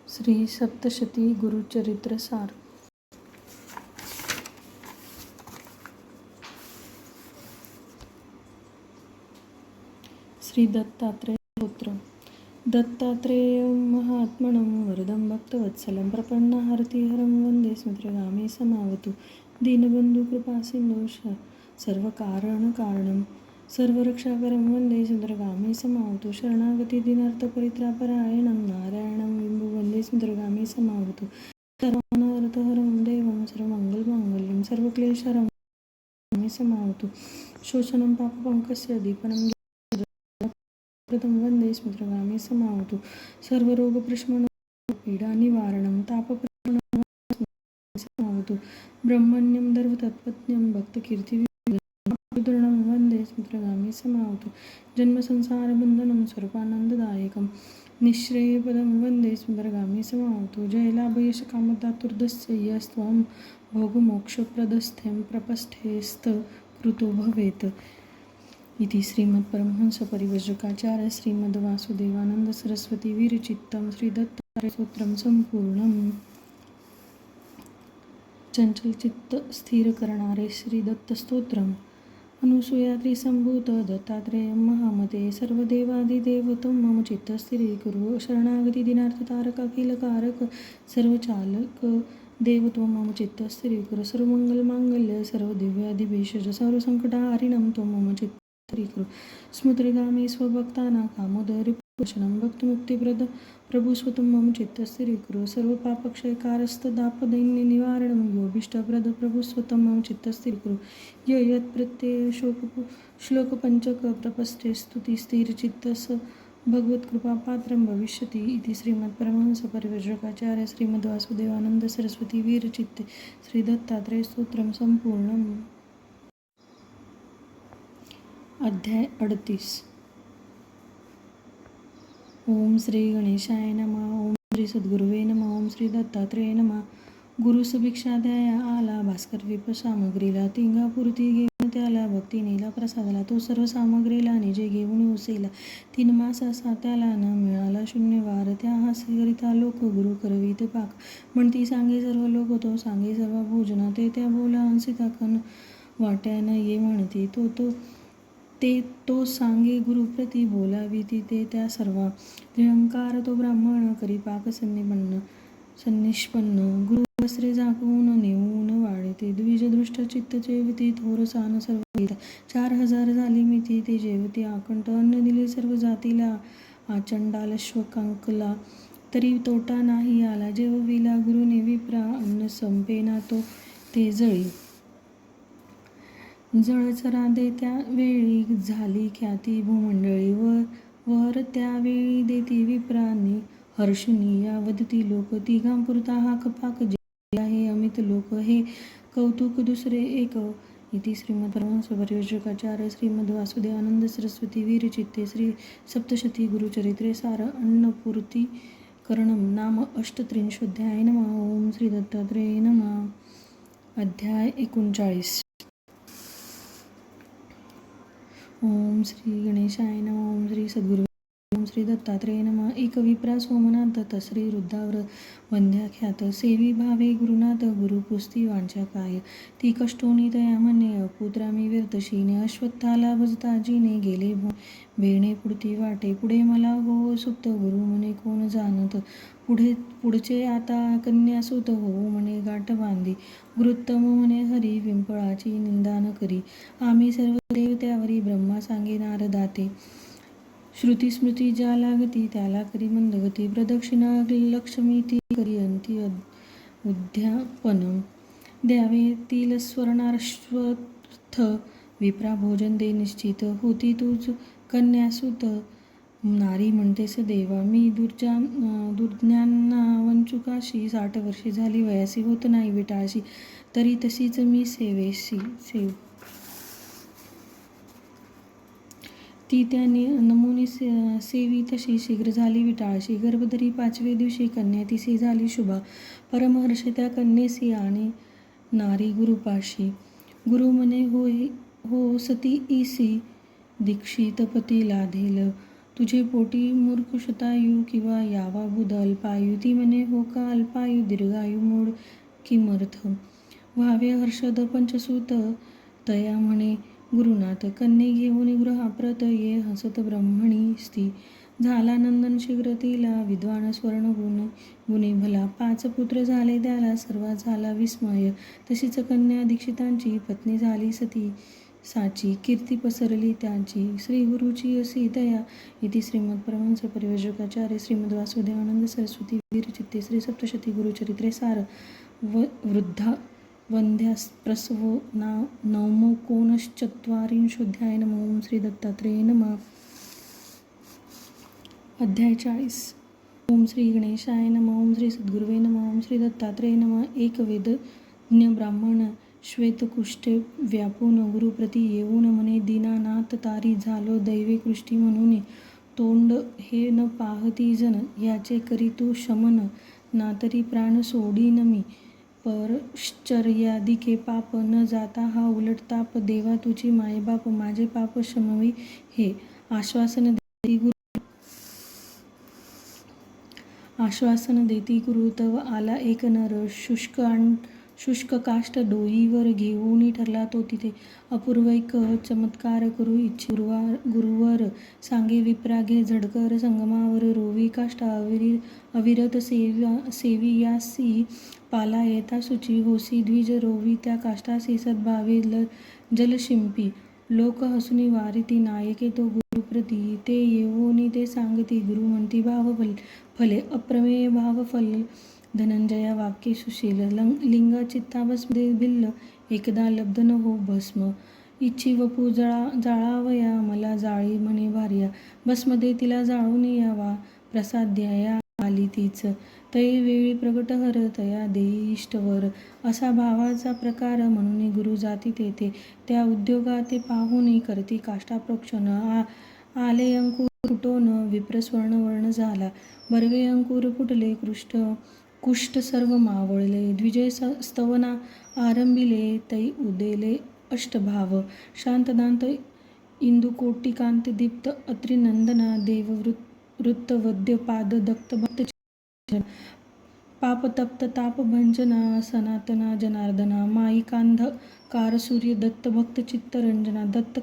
श्री सप्तशती गुरुचरित्र सार. श्री दत्तात्रेय स्तोत्र. दत्तात्रेयं महात्मनं वरदं भक्तवत्सलं प्रपन्नहार्तिहरं वन्दे स्मृतिगामी समावतु. दीनबन्धु कृपासिन्धु सर्वकारणकारणं सर्वरक्षाकरं वन्दे स्मृतिगामी समावतु. शरणागती दीनार्तपरित्रापरायणं नारायणं विभुं वन्दे स्मृतिगामी समावतु. सर्वानर्थहरं देवं सर्वमङ्गलमाङ्गल्यं सर्वक्लेशहरं समावतु. शोषणं पापपङ्कस्य दीपनं प्रथम वन्दे स्मृतिगामी समावतु. सर्वरोगप्रशमनं पीडानिवारणं तापप्रशमनं समावतु. ब्रह्मण्यं दर्वतत्त्वज्ञं भक्तकीर्तिविदुरणं वन्दे स्मृतिगामी समावतु. जन्मसंसारबन्धनं स्वरूपानन्ददायकं निःश्रेयपदं वन्दे स्मृतिगामी समावतु. जयलाभयशकामदातुर्दस्य यस्त्वं भोगमोक्षप्रदस्थं प्रपष्ठेस्तकृतो भवेत्. इति श्रीमत्परमहंसपरिव्राजकाचार्य श्रीमद्वासुदेवानंद सरस्वती विरचितं श्रीदत्तात्रेय स्तोत्रं संपूर्णम्. चंचलचित्त स्थिर करणारे श्रीदत्तस्तोत्रम्. अनुसूयात्रिसंभूत दत्तात्रेयं महामते सर्वदेवादिदेवतं मम चित्त स्थिरीकुरु. शरणागती दीनार्ततारक अखिलकारक सर्वचालक देवत्वं मम चित्त स्थिरीकुरु. सर्वमङ्गलमाङ्गल्य सर्वदिव्यादिभेषज सर्वसङ्कटहारिणं त्वं मम चित्त स्थिरीकुरु. स्मृतिगामी स्वभक्तानां कामोदरिपोषणं भक्तिमुक्तिप्रद प्रभुस्वतं मम चित्त स्थिरीकुरु. सर्वपापक्षयकारस्तदापदैन्यनिवारणं योऽभीष्टप्रद प्रभुस्वतं मम चित्त स्थिरीकुरु. यत्प्रत्यय श्लोकपञ्चक प्रपष्ठे स्तुतिस्थिरचित्तस भगवत्कृपापात्रं भविष्यति. इति श्रीमत्परमहंसपरिव्राजकाचार्य श्रीमद्वासुदेवानंद सरस्वती विरचिते श्रीदत्तात्रेय स्तोत्रं संपूर्णम्. अध्याय 38. ओम श्री गणेशाय नमः. ओम श्री सद्गुरुवे नमः. ओम श्री दत्तात्रेय नमः. गुरुस भिक्षा द्याया आला भास्कर विप सामग्रीला तिंगापुरती घेऊन त्याला भक्ती नेला प्रसादाला. तो सर्व सामग्रीला निजे घेऊन उसेला 3 मास असा त्याला न मिळाला शून्यवार. त्या हास्यकरिता लोक गुरु करवीत पाक म्हणती सांगे सर्व लोक तो सांगे सर्व भोजना. ते त्या बोला हंसिता कन वाट्यान ये म्हणती तो सांगे गुरुप्रती बोलाविती ते त्या सर्वा. निरंकार तो ब्राह्मण करी पाक सन्निष्पन्न. गुरु वस्त्रे झाकून नेऊन वाढते द्विजदृष्ट चित्त जेवती थोर सान सर्व गीता. 4000 झाली मिती ते जेवती आकंठ. अन्न दिले सर्व जातीला आचंडालश्वकांकला तरी तोटा नाही आला. जेवविला गुरुने विप्रा अन्न संपेना तो ते जळी. जळचरा दे त्या वेळी झाली ख्याती भूमंडळी. वर त्या वेळी देती विप्रांनी हर्षुनी. या वदती लोक तिघांपुरता हाक पाक जे आहे अमित लोक. हे कौतुक दुसरे एक. इति श्रीमत्परमहंसपरिव्राजकाचार्य श्रीमद्वासुदेवानंद सरस्वती विरचिते श्री सप्तशती गुरुचरित्रे सार. अन्नपूर्तीकरणं नाम 38. नमः. ओम श्री दत्तात्रेय नमः. अध्याय 39. ओम श्री गणेशाय नमः. ओम श्री सद्गुरुवे ओम श्री दत्तात्रेय नमः. एक विप्रा सोमनाथ दत्त श्री रुद्रावर वंद्याख्यात सेवी भावे गुरुनाथ. गुरुपुस्ती वांछा काय ती कष्टोनी तया म्हणे. अपुत्रामी व्यर्थशीने अश्वत्थाला भजता जिने गेले भेणे पुढती वाटे. पुढे मला हो सुप्त गुरु म्हणे कोण जाणत. पुढचे आता कन्यासुत हो म्हणे गाठ बांधी. गुरुत्तम म्हणे हरी पिंपळाची निंदा न करी. आम्ही सर्व देव त्यावरी ब्रह्मा सांगे नारदाते. श्रुती स्मृती ज्या लागती त्याला करी मंदगती. प्रदक्षिणा लक्ष्मी ती करी अंती उद्यापन. द्यावे तील स्वर्णाश्वत्थ विप्रा भोजन दे निश्चित. होती तूच कन्यासुत नारी म्हणतेस देवा. मी दुर्ज्ञाना वंचुकाशी 60 वर्षे झाली वयासी होत नाही विटाळशी. तरी तशीच मी सेव. ती त्याने नमुनी सेवी तशी शीघ्र झाली विटाळशी. गर्भधरी 5वे दिवशी कन्या तिसी झाली शुभा. परमहर्ष त्या कन्येसी आणि नारी गुरुपाशी. गुरु म्हणे हो सती ईसी दीक्षित पती लाधेल. तुझे पोटी मूर्खशतायू किंवा यावा बुध अल्पायू. ती म्हणे हो का अल्पायू दीर्घायू मोड किमर्थ. व्हावे हर्षद पंचसूत तया म्हणे गुरुनाथ. कन्ये घेऊन गृहाप्रत ये हसत ब्रह्मणी स्ती. झाला नंदन शीघ्र तिला विद्वान स्वर्ण गुणी भला. 5 पुत्र झाले त्याला सर्वा झाला विस्मय. तशीच कन्या दीक्षितांची पत्नी झाली सती साची. कीर्ती पसरली त्याची श्री गुरुची असी दया. इति श्रीमद परमहंस परिव्राजकाचार्य श्रीमद वासुदेवानंद सरस्वती विरचिते श्री सप्तशती गुरुचरित्रे सार वृद्धा वंद्याप्रसवो नवमोकोनश्चत्वारिंशोऽध्याय. नमः. ओम श्री दत्तात्रेय नमः. अध्याय 40. ओम श्री गणेशाय नमः. ओम श्री सद्गुरुवे नमः. ओम श्री दत्तात्रेय नमः. एक वेदज्ञ ब्राह्मण श्वेतकुष्ठे व्यापून गुरुप्रती येऊन म्हणे दीनानाथ तारी झालो दैवे कृष्टी म्हणून. तोंड हे न पाहती जन याचे करी तू शमन. नातरी प्राण सोडीन मी परश्चर्यादिके पाप. न जाता हा उलट ताप. देवा तुझी मायबाप माझे पाप शमवी हे. आश्वासन देती गुरु तव आला एक नर. शुष्क काष्ट डोईवर घेऊन ठरला तो तिथे. अपूर्वैक चमत्कार करू इच्छी गुरुवर सांगे विप्रा घे झडकर संगमावर. रोवी काष्टा अविरत सेवियासी पाला येता सुची. होसी द्विज रोवी त्या काष्टासी सद्भावे जलशिंपी. लोक हसुनी वारिती नायके तो गुरुप्रती. ते येऊनी ते सांगती गुरु म्हणती भाव फले. अप्रमेय भाव फल धनंजया वाक्ये सुशील. लिंगा चित्ता भस्म भिल्ल एकदा लब्ध न हो भस्म. इच्छी वपू जाळावया मला जाळी म्हणे भार्या. भस्म दे तिला जाळून यावा प्रसाद द्याया आली तीच. तये वेळी प्रगट हर तया देई इष्टवर. असा भावाचा प्रकार म्हणून गुरु जाती तेथे. त्या उद्योगा ते पाहून करती काष्टाप्रोक्षण. आले अंकुर फुटोन विप्र स्वर्णवर्ण झाला. बर्वे अंकुर फुटले कुष्ठ सर्व मावळले. द्विजय स्तवना आरंभिले तै उदेले अष्टभाव. शांतदांत इंदुकोटिकांत दीप्त अत्रिनंदना. देववृत्त वद्य पाद दत्त भक्त पापतप्त तापभंजना. सनातना जनार्दना माईकांधकार सूर्य दत्त भक्त चित्तरंजना. दत्त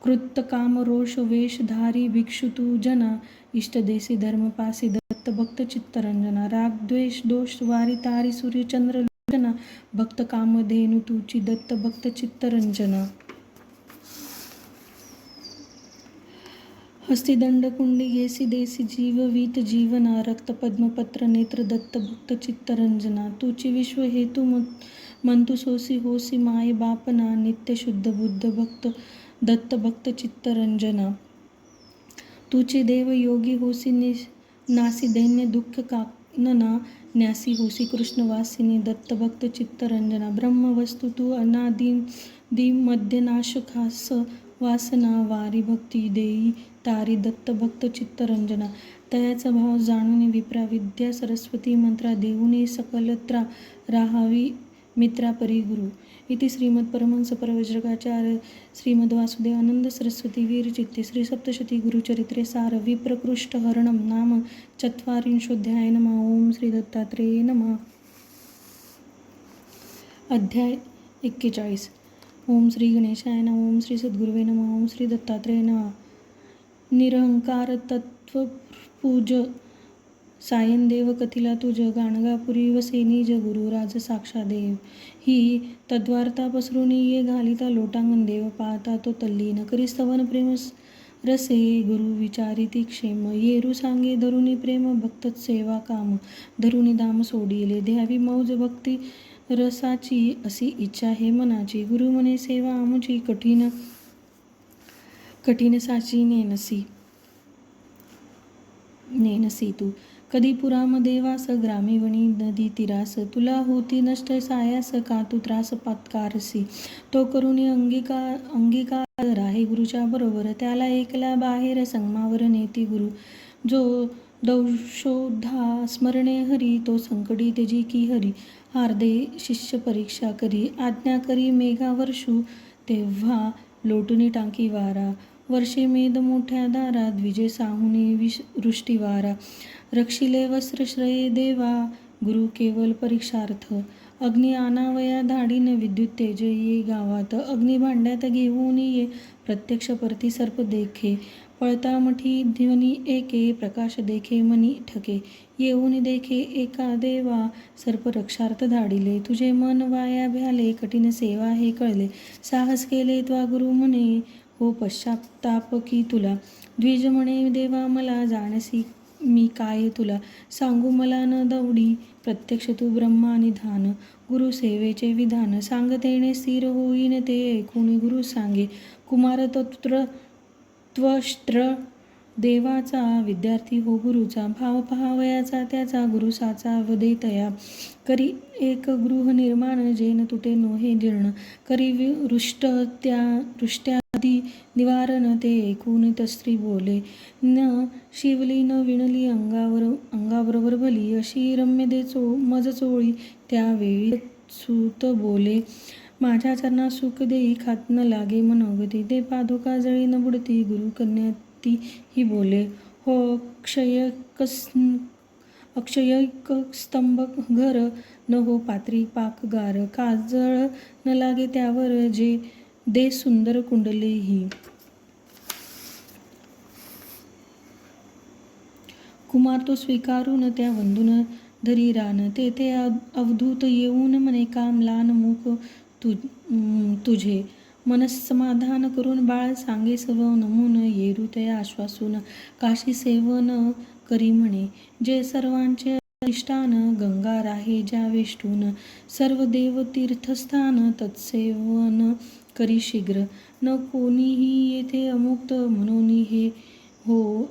कृत्त काम रोष वेशधारी भिक्षु तू जना. इष्टदेसी धर्मपासी दत्त भक्त चित्तरंजना. राग द्वेष दोष वारी तारी सूर्य चंद्र लोचना. भक्त कामधेनु तुची दत्त भक्त चित्तरंजना. हस्तिदंड कुंडी घेसी देसी जीव वीत जीवना. रक्त पद्मपत्र नेत्र दत्त भक्त चित्तरंजना. तुची विश्व हेतू मंतु सोसी होसी माय बापना. नित्य शुद्ध बुद्ध भक्त दत्त भक्त चित्तरंजना. तुचे देव योगी होसी नासी दैन्य दुःख कानना. न्यासी होसी कृष्णवासिनी दत्त भक्त चित्तरंजना. ब्रह्म वस्तु तू अनादि मध्य नाश खास वासना. वारी भक्ती देई तारी दत्त भक्त चित्तरंजना. तयाचा भाव जाणून विप्रा विद्या सरस्वती मंत्रा. देऊनी सकलत्रा राहावी मित्रा परी गुरु. इति श्रीमद परमहंस परिव्राजकाचार्य श्रीमद वासुदेवानंद सरस्वती विरचिते श्री सप्तशती गुरुचरित्रे सार विप्रकृष्ट हरणम नाम चत्वारिंशोऽध्याय. नमः. ओम श्री दत्तात्रेय नमः. अध्याय 41. ओम श्री गणेशाय नमः. ओम श्री सद्गुरुवे नमः. ओम श्री दत्तात्रेय नमः. निरहंकार तत्वपूज सायनदेव कथिला तुझ. गाणगापुरी वसे निज गुरु राज साक्षादेव. ही तद्वार्ता पसरून ये घालिता लोटांगण. देव पाहता तो तल्लीन करी स्तवन प्रेम रसे. गुरु विचारिती क्षेम येरू सांगे धरुनी प्रेम. भक्तच सेवा काम धरुनी दाम सोडिले. द्यावी मौज भक्ती रसाची अशी इच्छा हे मनाची. गुरु म्हणे सेवा आमुची कठीण साची नेनसी तू. कधी पुरामध्ये वास ग्रामी वणी नदी तीरास. तुला होती नष्ट सायास का तू त्रास पत्कारसी. तो करुणी अंगीकार राहे गुरुच्या बरोबर. त्याला एकला बाहेर संगमावर नेती गुरु. जो दंशोधा स्मरणे हरी तो संकटी तेजी की हरी. हार्दे शिष्य परीक्षा करी आज्ञा करी मेघा वर्षू. तेव्हा लोटुनी टाकी वारा. वर्षे मेद मोठ्या दारा, द्विजे साहुनी वृष्टिवारा. रक्षिले वस्त्रश्रये देवा, गुरु केवल परीक्षार्थ. अग्नी आणावया धाडीन, विद्युत तेज ये गावात. अग्नी भांड्यात घेऊन ये, प्रत्यक्ष परती सर्प देखे. पळता मठी ध्वनी एके, प्रकाश देखे मनी ठके. येऊन देखे एका देवा, सर्प रक्षार्थ धाडिले. तुझे मन वाया भ्याले, कठीण सेवा हे कळले. साहस केले त्वा गुरु म्हणे, हो पश्चाताप की तुला. द्विज म्हणे देवा मला, जाणसी मी काय तुला. सांगू मला न दवडी, प्रत्यक्ष तू ब्रह्मानिधान. गुरु सेवेचे विधान, सांगतेने स्थिर होईन ते ऐकून गुरु सांगे. कुमार त्वष्ट्र देवाचा, विद्यार्थी हो गुरुचा. भाव पहावयाचा त्याचा, गुरु साचा वदे तया. करी एक गृह निर्माण, जेन तुटे नोहे जीर्ण. करी रुष्ट्यादी निवारण, ते ऐकून तस्त्री बोले. न शिवली न विणली अंगाबरोबर भली, अशी रम्य दे मज चोळी. त्यावेळी सूत बोले, माझ्या चरणात सुख देई, खात न लागे मनोगती. ते पादुका जळी न बुडती, गुरु कन्या ती ही बोले. हो अक्षयक स्तंभ घर, न हो पात्री पाकगार. काजळ न लागे त्यावर, जे दे सुंदर कुंडले ही. कुमार तो स्वीकारून त्या वंदून धरी रान. तेथे अवधूत येऊन म्हणे, काम लान मुख तुझे. मनसमाधान करून बाळ सांगे सर्व नमून. येरू तया आश्वासून, काशी सेवन करी म्हणे. जे सर्वांचे अधिष्ठान, गंगा राहे ज्या वेष्टून. सर्व देव तीर्थस्थान, तत्सेवन करी शीघ्र. न कोणीही येथे अमुक्त, म्हणून हे हो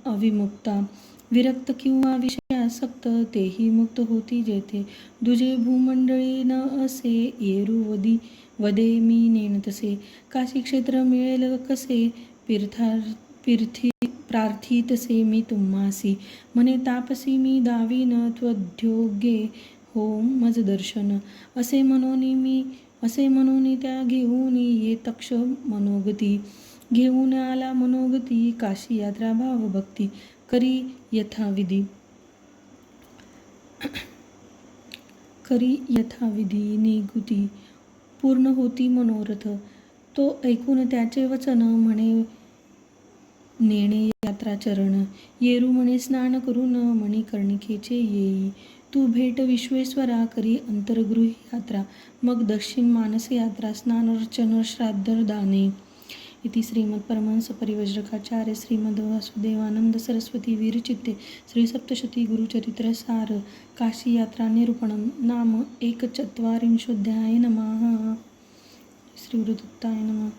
अविमुक्ता. विरक्त किंवा विषयासक्त, तेही मुक्त होती जेथे. दुजे भूमंडळी न असे, येरू वदे मी नेन तसे. काशी क्षेत्र मिळेल कसे, प्रार्थितसे मी तुम्हासी. म्हणे तापसी मी दावीन, त्वद्योगे हो मज दर्शन. असे म्हणून त्या घेऊन ये तक्ष मनोगती. घेऊन आला मनोगती, काशी यात्रा भाव भक्ती. करी यथाविधी निगुती, पूर्ण होती मनोरथ. तो ऐकून त्याचे वचन, म्हणे नेणे यात्रा चरण. येरू म्हणे स्नान करून, मणिकर्णिकेचे येई. तू भेट विश्वेश्वरा, करी अंतर्गृही यात्रा. मग दक्षिण मानस यात्रा, स्नानर्चन श्राद्ध दाने. इति श्रीमत्परमहंस परिव्राजकाचार्य श्रीमद् वासुदेवानंद सरस्वती विरचिते श्री सप्तशती गुरुचरित्र सार काशी यात्रा निरूपणम नाम 1/4 नमः. श्री गुरुदत्ताय नमः.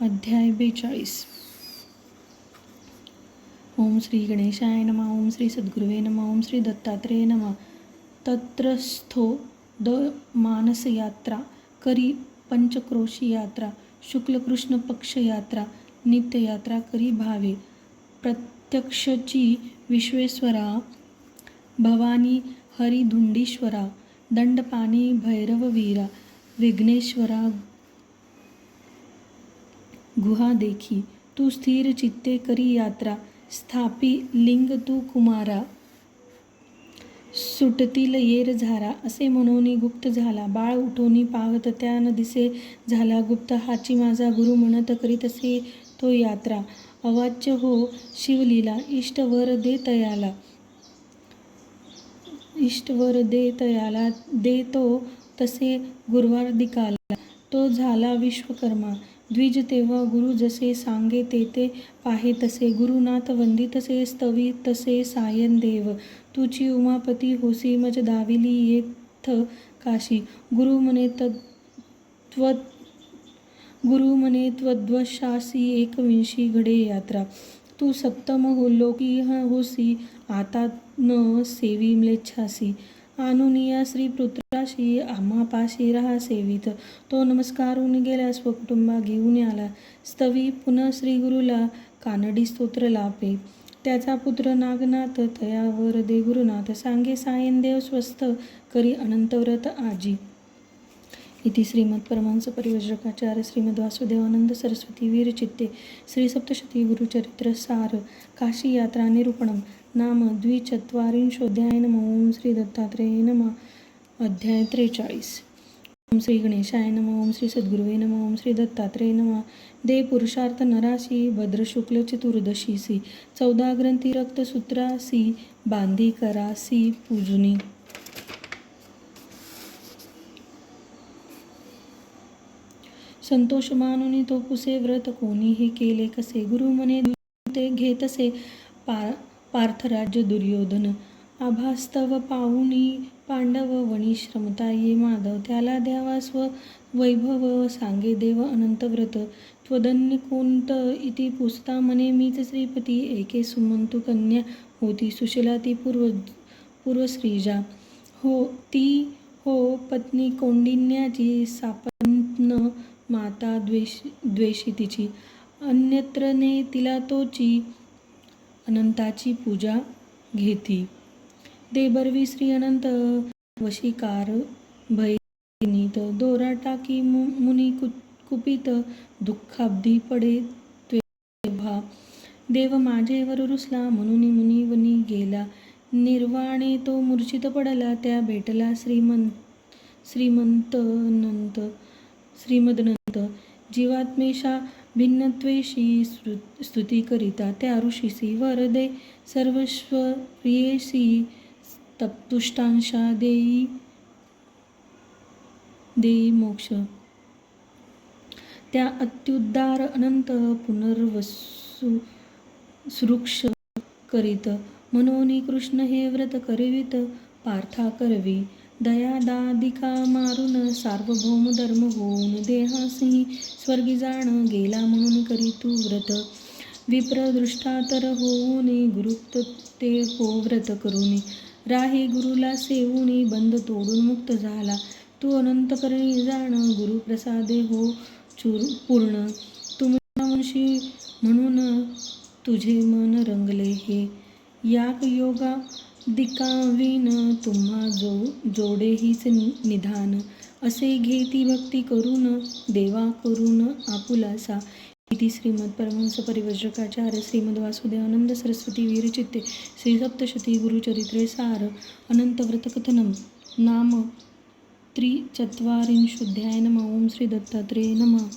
अध्याय 42. ओम श्री गणेशाय नमः. ओम श्री सद्गुरुवे नमः. ओम श्री दत्तात्रेय नमः. तत्रस्थो द मानस यात्रा, करी पंचक्रोशी यात्रा, शुक्ल कृष्ण पक्ष यात्रा, नित्य यात्रा करी भावे. प्रत्यक्षची विश्वेश्वरा, भवानी हरिधुंडीश्वरा, दंडपाणी भैरववीरा, विघ्नेश्वरा गुहा देखी. तू स्थिर चित्ते करी यात्रा, स्थापी लिंग तू कुमारा. सुटतील येर झारा, असे म्हणून गुप्त झाला. बाळ उठोनी पाहत त्यान दिसे झाला गुप्त. हाची माझा गुरु म्हणत करीतसे तो यात्रा. अवाच्य हो शिवलीला, इष्टवर दे तयाला. देतो तसे गुरुवार्दिकाला, तो झाला विश्वकर्मा. द्विज तेव्हा गुरु जसे सांगे ते पाहे तसे. गुरुनाथ वंदितसे स्तवी तसे सायन देव. तुची उमापती होसी मज दाविली येथ काशी. गुरु म्हणे त्वद्वशासी 21 घडे यात्रा. तू सप्तम लोकी होसी, आता न सेवी म्लेच्छासी. आणूनिया श्रीपुत्राशी आम्हापाशी राहा सेवित. तो नमस्कारून गेला, स्वकुटुंबा घेऊन आला. स्तवी पुनः श्रीगुरुला, कानडी स्तोत्र लापे. त्याचा पुत्र नागनाथ, तयावर दे गुरुनाथ. सांगे सायनदेव स्वस्थ, करी अनंतव्रत आजी. इति श्रीमत्परमहंस परिव्राजकाचार्य श्रीमद् वासुदेवानंद सरस्वती विरचिते श्री सप्तशती गुरुचरित्र सार काशी यात्रा निरूपणम नाम द्विचत्वारिंशोऽध्याय नमः. ओम श्री दत्तात्रेय नमः. अध्याय 43. ओम श्री गणेशाय नमः. ओम श्री सद्गुरुवे नमः. ओम श्री दत्तात्रेय नमः. देव पुरुषार्थ नराशी भद्र शुक्ल चतुर्दशीसी 14 ग्रंथी रक्तसूत्रासी बांधी करासी पूजनी. संतोष मानुनी तो पुसे व्रत कोणीही केले कसे. गुरु म्हणे ते घेतसे पार्थराज्य दुर्योधन. आभास्तव पाहुणी पांडव वणी श्रमता ये माधव. त्याला द्यावा स्व वैभव सांगे देव अनंत व्रत. त्वदन्य कोणत इति पुसता म्हणे मीच श्रीपती. एके सुमंतू कन्या होती सुशिला ती पूर्वश्रीजा. ती हो पत्नी कौंडिन्याची सापन्न माता द्वेषी तिची. अन्यत्र ने तिला तोची अनंताची पूजा घेती. देबरवी श्री अनंत वशीकार भयनीत. दोरा टाकी मुनी कुपित दुःखाब्दी पडे तेव्हा. देव माझेवर रुसला म्हणून मुनी वनी गेला. निर्वाणे तो मूर्छित पडला त्या भेटला श्रीमदनंत. जीवात्मेशा भिन्नत्वेशी स्तुती करिता त्या ऋषीसी. वर दे सर्वस्व प्रियेसी तप्तुष्टांशा देई मोक्ष. त्या अत्युदार अनंत पुनर्वसुरुक्ष करीत. मनोनी कृष्ण हे व्रत करवित पार्था करवी. दयादादिका मारून सार्वभौम धर्म होऊन. देहासही स्वर्गी जाण गेला म्हणून करी तू व्रत. विप्रदृष्टा तर होऊनी गुरुक्त ते हो व्रत करुनी. राही गुरुला सेवुनी बंध तोडून मुक्त झाला. तू अनंत करणी जाण गुरुप्रसादे हो पूर्ण. तुमच्या वंशी म्हणून तुझे मन रंगले हे. याक योगादिकांविन तुम्हा जोडे हीच निधान. असे घेती भक्ती करून देवा करून आपुलासा. इति श्रीमत्परमहंस परिव्राजकाचार्य श्रीमद् वासुदेवानंद सरस्वती विरचिते श्री सप्तशती गुरुचरित्रे सार अनंतव्रतकथनम नाम 43. नमः. ओम श्री दत्तात्रेय नमः.